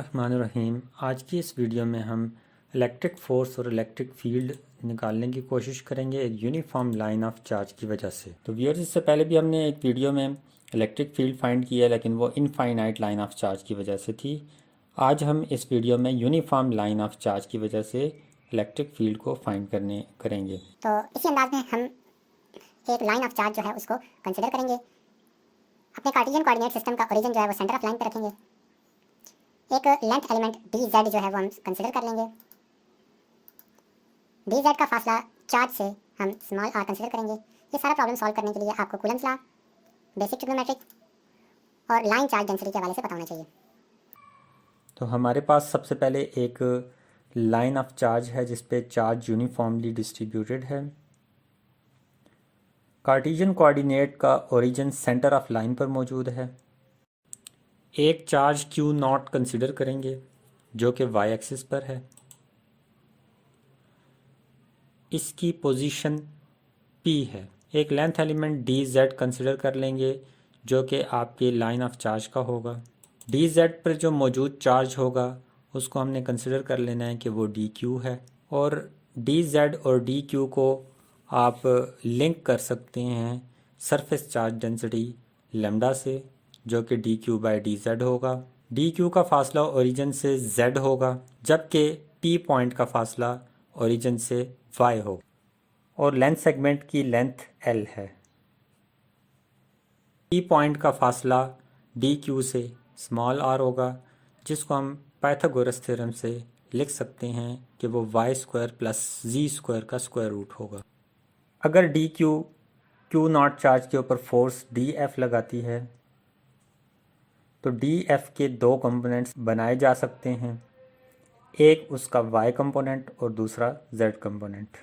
बिस्मिल्लाहिर्रहमानिर्रहीम। आज की इस वीडियो में हम इलेक्ट्रिक फ़ोर्स और इलेक्ट्रिक फील्ड निकालने की कोशिश करेंगे एक यूनिफॉर्म लाइन ऑफ चार्ज की वजह से। तो व्यूअर्स, इससे पहले भी हमने एक वीडियो में इलेक्ट्रिक फील्ड फाइंड किया, लेकिन वो इनफाइनाइट लाइन ऑफ चार्ज की वजह से थी। आज हम इस वीडियो में यूनिफॉर्म लाइन ऑफ चार्ज की वजह से इलेक्ट्रिक फील्ड को फाइंड करेंगे। तो इसी अंदाज में हम एक लाइन ऑफ चार्ज जो है उसको कंसिडर करेंगे। अपने कार्टेशियन कोऑर्डिनेट सिस्टम का ओरिजिन जो है वो सेंटर ऑफ लाइन पे रखेंगे। एक लेंथ एलिमेंट डी जेड जो है वो हम कंसिडर कर लेंगे। डी जेड का फासला चार्ज से हम स्मॉल आर कंसिडर करेंगे। ये सारा प्रॉब्लम सॉल्व करने के लिए आपको कूलम्स लॉ, बेसिक ट्रिग्नोमेट्रिक और लाइन चार्ज डेंसिटी के हवाले से पता होना चाहिए। तो हमारे पास सबसे पहले एक लाइन ऑफ चार्ज है जिस पे चार्ज यूनिफॉर्मली डिस्ट्रीब्यूटेड है। कार्टेशियन कोऑर्डिनेट का ओरिजिन सेंटर ऑफ लाइन पर मौजूद है। एक चार्ज क्यू नॉट कंसिडर करेंगे जो कि वाई एक्सिस पर है। इसकी पोजीशन P है। एक length element D Z consider कर लेंगे जो कि आपके लाइन ऑफ चार्ज का होगा। डी जेड पर जो मौजूद चार्ज होगा उसको हमने कंसिडर कर लेना है कि वो डी क्यू है। और डी जेड और डी क्यू को आप लिंक कर सकते हैं सरफेस चार्ज डेंसिटी लेमडा से, जो कि D Q by D Z होगा। डी क्यू का फासला ओरिजिन से जेड होगा, जबकि पी पॉइंट का फासला ओरिजिन से वाई होगा। और लेंथ सेगमेंट की लेंथ एल है। पी पॉइंट का फासला डी क्यू से स्मॉल आर होगा, जिसको हम पाइथागोरस थ्योरम से लिख सकते हैं कि वो वाई स्क्वायर प्लस जी स्क्वायर का स्क्वायर रूट होगा। अगर डी क्यू नॉट चार्ज के ऊपर फोर्स डी एफ लगाती है तो डी एफ के दो कंपोनेंट्स बनाए जा सकते हैं, एक उसका वाई कंपोनेंट और दूसरा जेड कंपोनेंट।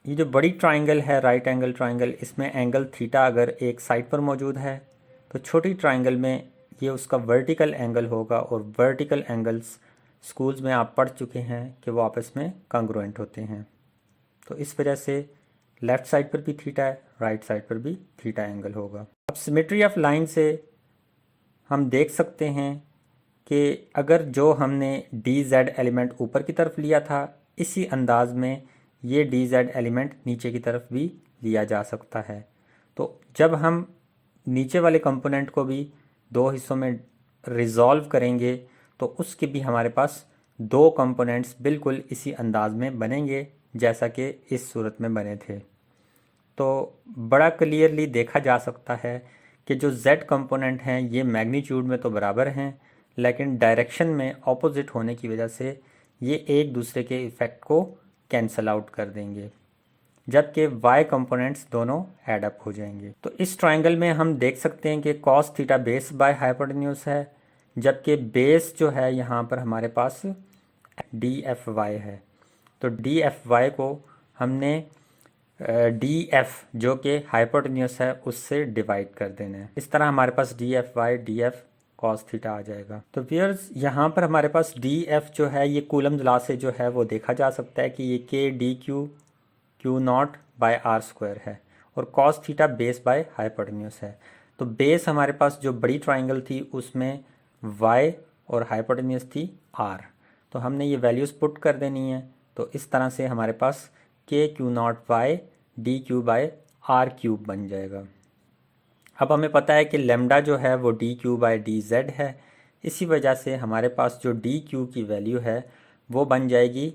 ये जो बड़ी ट्राइंगल है, राइट एंगल ट्राइंगल, इसमें एंगल थीटा अगर एक साइड पर मौजूद है तो छोटी ट्राइंगल में ये उसका वर्टिकल एंगल होगा। और वर्टिकल एंगल्स स्कूल्स में आप पढ़ चुके हैं कि वो आपस में कॉन्ग्रुएंट होते हैं। तो इस वजह से लेफ़्ट साइड पर भी थीटा है, राइट साइड पर भी थीटा एंगल होगा। अब सिमेट्री ऑफ लाइन से हम देख सकते हैं कि अगर जो हमने डी जेड एलिमेंट ऊपर की तरफ लिया था, इसी अंदाज में ये डी जेड एलिमेंट नीचे की तरफ भी लिया जा सकता है। तो जब हम नीचे वाले कंपोनेंट को भी दो हिस्सों में रिजॉल्व करेंगे तो उसके भी हमारे पास दो कंपोनेंट्स बिल्कुल इसी अंदाज में बनेंगे जैसा कि इस सूरत में बने थे। तो बड़ा क्लियरली देखा जा सकता है कि जो z कंपोनेंट हैं ये मैग्नीट्यूड में तो बराबर हैं, लेकिन डायरेक्शन में ऑपोजिट होने की वजह से ये एक दूसरे के इफ़ेक्ट को कैंसल आउट कर देंगे, जबकि y कंपोनेंट्स दोनों ऐड अप हो जाएंगे। तो इस ट्रायंगल में हम देख सकते हैं कि cos theta base by hypotenuse है, जबकि बेस जो है यहाँ पर हमारे पास डी एफ वाई है। तो डी एफ वाई को हमने डी एफ जो कि हाइपोटेन्यूस है उससे डिवाइड कर देना है। इस तरह हमारे पास d f y d f cos theta आ जाएगा। तो व्यूअर्स, यहाँ पर हमारे पास डी एफ जो है ये कूलम्स लॉ से जो है वो देखा जा सकता है कि ये K D Q naught by R square है और cos theta base by hypotenuse है। तो बेस हमारे पास जो बड़ी ट्राइंगल थी उसमें वाई और हाइपोटेन्यूस थी आर, तो हमने ये वैल्यूज़ पुट कर देनी है। तो इस तरह से हमारे पास K Q naught by D Q by R cube बन जाएगा। अब हमें पता है कि लेमडा जो है वो D Q by D Z है, इसी वजह से हमारे पास जो डी क्यू की वैल्यू है वो बन जाएगी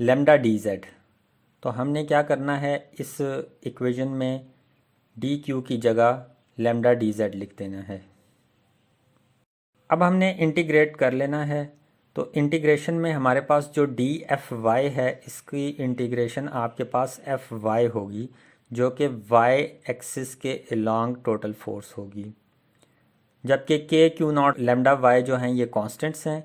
लेमडा डी जेड। तो हमने क्या करना है, इस इक्वेशन में डी क्यू की जगह लेमडा डी जेड लिख देना है। अब हमने इंटीग्रेट कर लेना है। तो इंटीग्रेशन में हमारे पास जो डी एफ वाई है इसकी इंटीग्रेशन आपके पास एफ वाई होगी, जो कि वाई एक्सिस के अलॉन्ग टोटल फोर्स होगी, जबकि के क्यू नॉट लेमडा वाई जो हैं ये कांस्टेंट्स हैं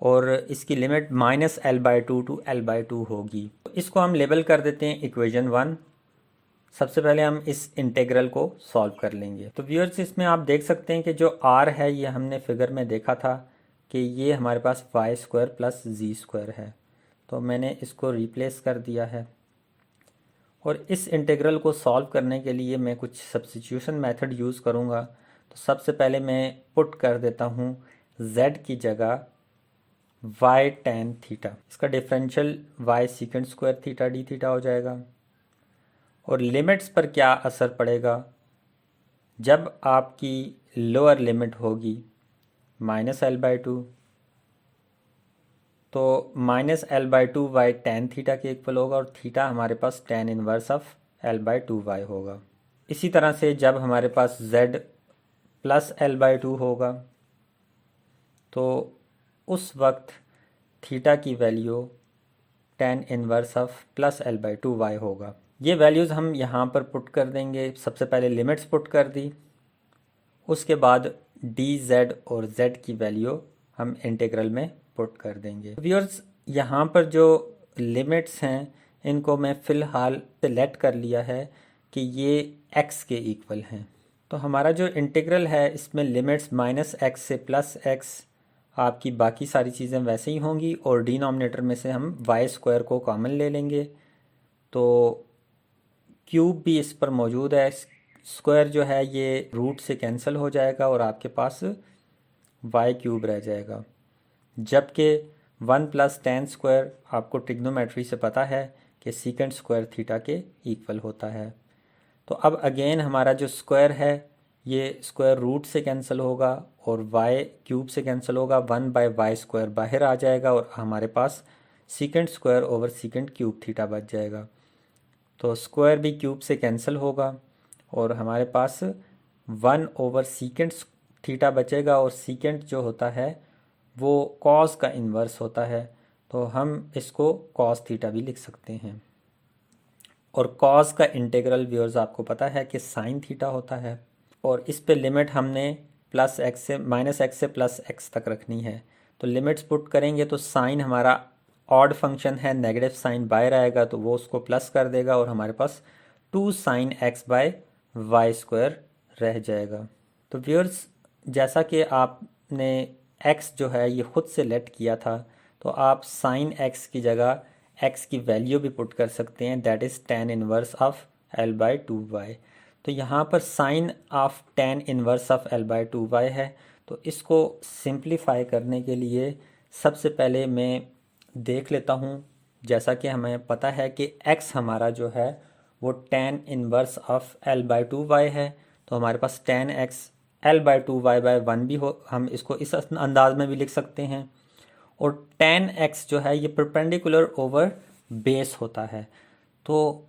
और इसकी लिमिट -L/2 टू L/2 होगी। तो इसको हम लेबल कर देते हैं इक्वेशन 1। सबसे पहले हम इस इंटीग्रल को सॉल्व कर लेंगे। तो व्यूअर्स, इसमें आप देख सकते हैं कि जो आर है ये हमने फिगर में देखा था कि ये हमारे पास वाई स्क्वायर प्लस जी स्क्वायर है, तो मैंने इसको रिप्लेस कर दिया है। और इस इंटीग्रल को सॉल्व करने के लिए मैं कुछ सब्स्टिट्यूशन मेथड यूज़ करूँगा। तो सबसे पहले मैं पुट कर देता हूँ z की जगह y tan थीटा, इसका differential y secant square theta D theta हो जाएगा। और लिमिट्स पर क्या असर पड़ेगा, जब आपकी लोअर लिमिट होगी -l/2 तो -l/2 y tan थीटा के इक्वल होगा और थीटा हमारे पास tan इनवर्स ऑफ l/2y होगा। इसी तरह से जब हमारे पास z प्लस l/2 होगा तो उस वक्त थीटा की value tan inverse of plus l/2y होगा। ये वैल्यूज़ हम यहाँ पर पुट कर देंगे। सबसे पहले लिमिट्स पुट कर दी, उसके बाद dz और z की वैल्यू हम इंटीग्रल में पुट कर देंगे। व्यूअर्स, यहाँ पर जो लिमिट्स हैं इनको मैं फ़िलहाल सेलेक्ट कर लिया है कि ये x के इक्वल हैं। तो हमारा जो इंटीग्रल है इसमें लिमिट्स -x से +x, आपकी बाकी सारी चीज़ें वैसे ही होंगी और डिनोमिनेटर में से हम y² को कॉमन ले लेंगे तो क्यूब भी इस पर मौजूद है। स्क्वायर जो है ये रूट से कैंसिल हो जाएगा और आपके पास y³ रह जाएगा। जबकि 1 + tan² आपको ट्रिग्नोमेट्री से पता है कि सीकेंट स्क्वायर थीटा के इक्वल होता है। तो अब अगेन हमारा जो स्क्वायर है ये स्क्वायर रूट से कैंसिल होगा और y³ से कैंसिल होगा, 1/y² बाहर आ जाएगा और हमारे पास secant square over secant cube theta बच जाएगा। तो स्क्वायर भी क्यूब से कैंसिल होगा और हमारे पास 1/सीकेंट थीटा बचेगा और सीकेंट जो होता है वो कॉस का इन्वर्स होता है, तो हम इसको कॉस थीटा भी लिख सकते हैं। और कॉस का इंटीग्रल व्यूअर्स आपको पता है कि साइन थीटा होता है और इस पे लिमिट हमने -x से +x तक रखनी है। तो लिमिट्स पुट करेंगे तो साइन हमारा ऑड फंक्शन है, नेगेटिव साइन बाहर आएगा तो वो उसको प्लस कर देगा और हमारे पास 2 sin x/y² रह जाएगा। तो व्यूअर्स, जैसा कि आपने x जो है ये ख़ुद से लेट किया था तो आप sin x की जगह x की वैल्यू भी पुट कर सकते हैं, that is tan inverse of l/2y। तो यहाँ पर sine of tan inverse of l/2y है। तो इसको सिंप्लीफाई करने के लिए सबसे पहले मैं देख लेता हूँ, जैसा कि हमें पता है कि x हमारा जो है वो tan इनवर्स ऑफ l/2y है, तो हमारे पास tan x l/2y/1 भी हो, हम इसको इस अंदाज में भी लिख सकते हैं। और tan x जो है ये परपेंडिकुलर ओवर बेस होता है। तो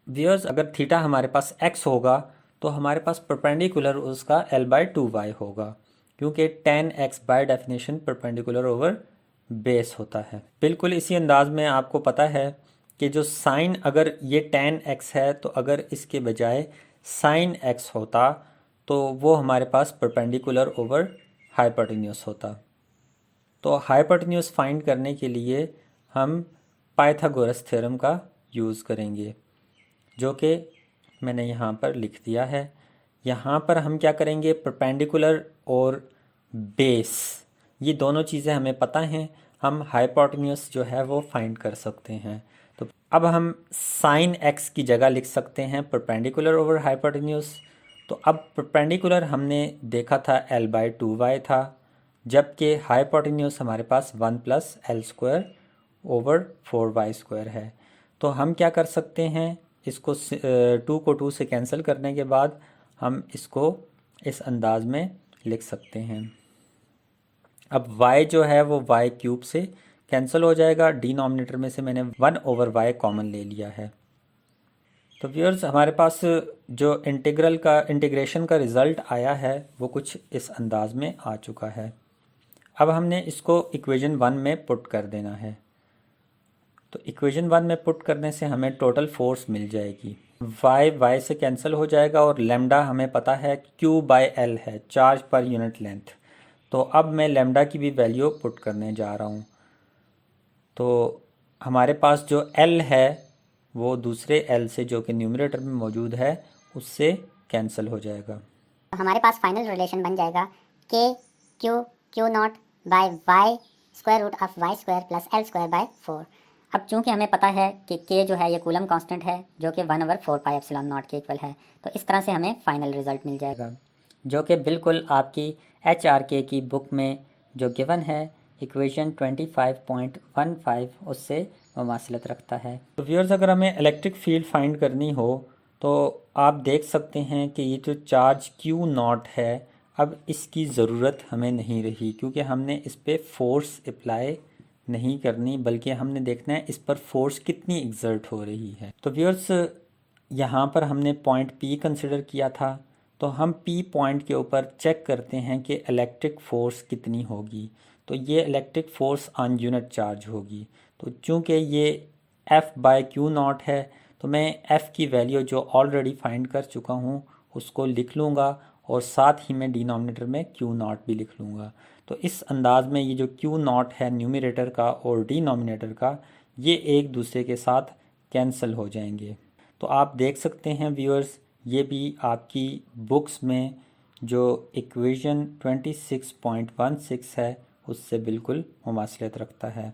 व्यूअर्स, अगर थीटा हमारे पास x होगा तो हमारे पास परपेंडिकुलर उसका l/2y होगा, क्योंकि tan x by definition perpendicular over base होता है। बिल्कुल इसी अंदाज में आपको पता है कि जो साइन, अगर ये tan x है तो अगर इसके बजाय sin x होता तो वो हमारे पास परपेंडिकुलर ओवर हाइपोटेन्यूस होता। तो हाइपोटेन्यूस फाइंड करने के लिए हम पाइथागोरस थ्योरम का यूज़ करेंगे, जो कि मैंने यहाँ पर लिख दिया है। यहाँ पर हम क्या करेंगे, परपेंडिकुलर और बेस, ये दोनों चीज़ें हमें पता हैं, हम हाइपोटेन्यूस जो है वो फाइंड कर सकते हैं। तो अब हम साइन x की जगह लिख सकते हैं परपेंडिकुलर ओवर हाइपोटेन्यूस। तो अब परपेंडिकुलर हमने देखा था l/2y था, जबकि हाइपोटेन्यूस हमारे पास 1 + l² ओवर 4y² है। तो हम क्या कर सकते हैं, इसको 2 को 2 से कैंसिल करने के बाद हम इसको इस अंदाज में लिख सकते हैं। अब y जो है वो y³ से कैंसिल हो जाएगा, डिनोमिनेटर में से मैंने 1/y कॉमन ले लिया है। तो व्यूअर्स, हमारे पास जो इंटीग्रेशन का रिज़ल्ट आया है वो कुछ इस अंदाज में आ चुका है। अब हमने इसको इक्वेशन 1 में पुट कर देना है। तो इक्वेशन 1 में पुट करने से हमें टोटल फोर्स मिल जाएगी, y से कैंसिल हो जाएगा और लैम्डा हमें पता है Q/L है, चार्ज पर यूनिट लेंथ। तो अब मैं लैम्डा की भी वैल्यू पुट करने जा रहा हूँ। तो हमारे पास जो L है वो दूसरे L से जो कि न्यूमरेटर में मौजूद है उससे कैंसिल हो जाएगा। तो हमारे पास फाइनल रिलेशन बन जाएगा Q0/y² प्लस l²/4। अब चूंकि हमें पता है कि K जो है ये कूलम कांस्टेंट है जो कि 1/4πε0 के इक्वल है, तो इस तरह से हमें फाइनल रिजल्ट मिल जाएगा। जो कि बिल्कुल आपकी HRK की बुक में जो गिवन है इक्वेशन 25.15 उससे मुमासिलत रखता है। तो व्यूअर्स, अगर हमें इलेक्ट्रिक फील्ड फाइंड करनी हो तो आप देख सकते हैं कि ये जो चार्ज Q0 है, अब इसकी ज़रूरत हमें नहीं रही, क्योंकि हमने इस पर फोर्स अप्लाई नहीं करनी, बल्कि हमने देखना है इस पर फोर्स कितनी एग्जर्ट हो रही है। तो व्यूअर्स, यहाँ पर हमने पॉइंट P कंसिडर किया था, तो हम P पॉइंट के ऊपर चेक करते हैं कि इलेक्ट्रिक फ़ोर्स कितनी होगी। तो ये electric force on unit charge होगी। तो चूँकि ये F/Q0 है, तो मैं F की वैल्यू जो ऑलरेडी फाइंड कर चुका हूँ उसको लिख लूँगा, और साथ ही मैं डिनोमिनेटर में Q0 भी लिख लूँगा। तो इस अंदाज में ये जो Q0 है न्यूमरेटर का और डिनोमिनेटर का, ये एक दूसरे के साथ कैंसिल हो जाएंगे। तो आप देख सकते हैं व्यूअर्स, ये भी आपकी बुक्स में जो इक्वेशन 26.16 है उससे बिल्कुल मुमासिलत रखता है।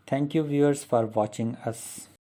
Thank you viewers for watching us.